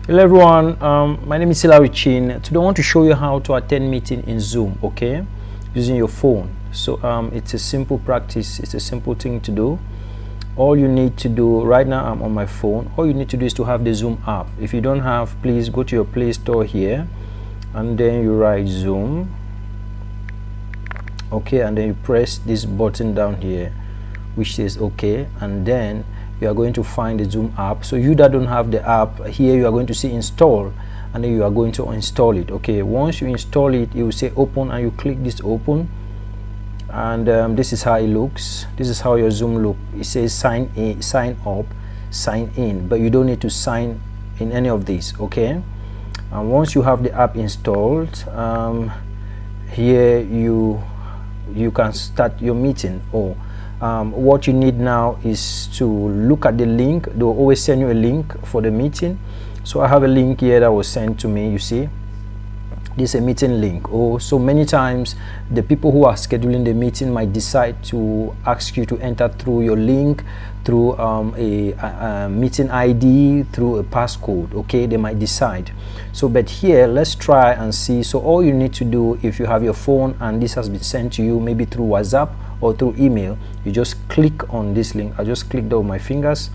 Hello everyone, my name is Hilary Chin. Today I want to show you how to attend meeting in Zoom, okay, using your phone. So it's a simple practice, it's a simple thing to do. All you need to do, right now I'm on my phone, all you need to do is to have the Zoom app. If you don't have, please go to your Play Store here and then you write Zoom, okay, and then you press this button down here which says okay, and then you are going to find the Zoom app. So you that don't have the app, here you are going to see install, and then you are going to install it. Okay, once you install it, it will say open, and you click this open, and this is how it looks. This is how your Zoom look. It says sign in, sign up, sign in, but you don't need to sign in any of these. Okay, and once you have the app installed, here you can start your meeting. Or what you need now is to look at the link. They will always send you a link for the meeting. So I have a link here that was sent to me. You see, this is a meeting link. So many times the people who are scheduling the meeting might decide to ask you to enter through your link, through a meeting ID, through a passcode. Okay, they might decide. So but here, let's try and see. So all you need to do, if you have your phone and this has been sent to you maybe through WhatsApp or through email, you just click on this link. I just clicked on my fingers,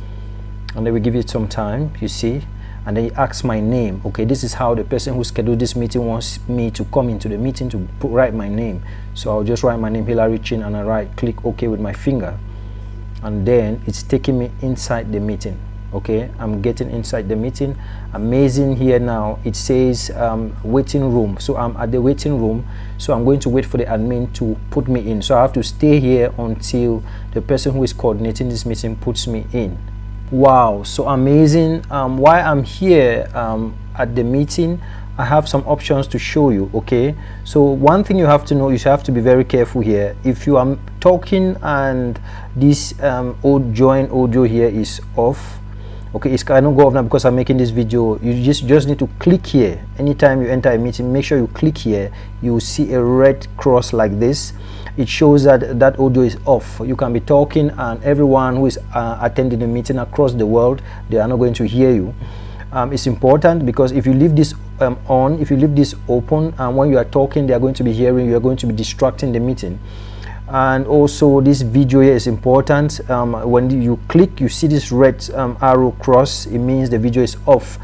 and then we give it some time, you see, and then it asks my name. Okay, this is how the person who scheduled this meeting wants me to come into the meeting, to write my name. So I'll just write my name, Hilary Chin, and I click OK with my finger, and then it's taking me inside the meeting. Okay, I'm getting inside the meeting. Amazing. Here now it says waiting room, so I'm at the waiting room. So I'm going to wait for the admin to put me in. So I have to stay here until the person who is coordinating this meeting puts me in. Wow, so amazing. While I'm here at the meeting, I have some options to show you. Okay, so one thing you have to know is you have to be very careful here. If you are talking and this join audio here is off, okay, it's cannot go off now because I'm making this video. You just need to click here. Anytime you enter a meeting, make sure you click here. You will see a red cross like this. It shows that that audio is off. You can be talking and everyone who is attending the meeting across the world, they are not going to hear you. It's important because if you leave this on, if you leave this open, and when you are talking, they are going to be hearing you, are going to be distracting the meeting. And also this video here is important. When you click, you see this red arrow cross, it means the video is off.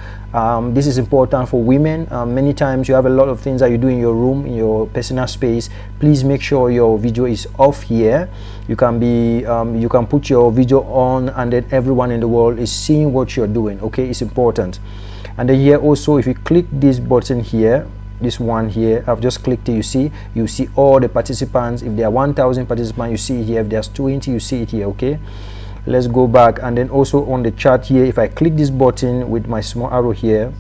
This is important for women. Many times you have a lot of things that you do in your room, in your personal space. Please make sure your video is off here. You can be you can put your video on, and then everyone in the world is seeing what you're doing. Okay, it's important. And then here also, if you click this button here, this one here, I've just clicked it, you see all the participants. If there are 1,000 participants, you see it here. If there's 20, you see it here. Okay, let's go back, and then also on the chat here, if I click this button with my small arrow here,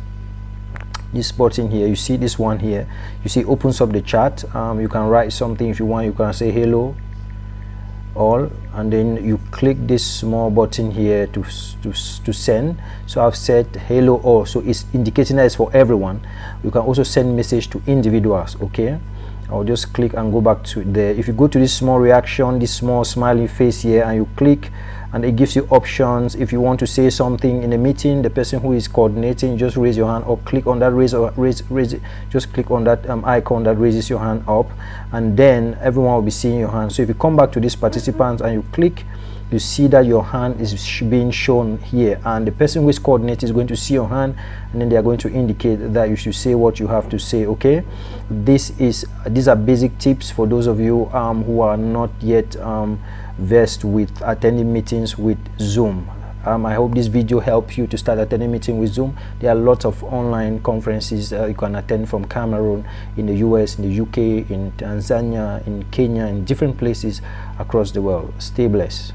this button here, you see this one here, you see opens up the chat. You can write something if you want. You can say hello all, and then you click this small button here to send. So I've said hello all, so it's indicating that it's for everyone. You can also send message to individuals. Okay, I'll just click and go back to there. If you go to this small reaction, this small smiling face here, and you click, and it gives you options. If you want to say something in a meeting, the person who is coordinating, just raise your hand or click on that raise it. Just click on that icon that raises your hand up, and then everyone will be seeing your hand. So if you come back to these participants and you click, you see that your hand is being shown here, and the person who is coordinating is going to see your hand, and then they are going to indicate that you should say what you have to say. Okay, these are basic tips for those of you who are not yet versed with attending meetings with Zoom. I hope this video helps you to start attending meeting with Zoom. There are lots of online conferences you can attend from Cameroon, in the US, in the UK, in Tanzania, in Kenya, in different places across the world. Stay blessed.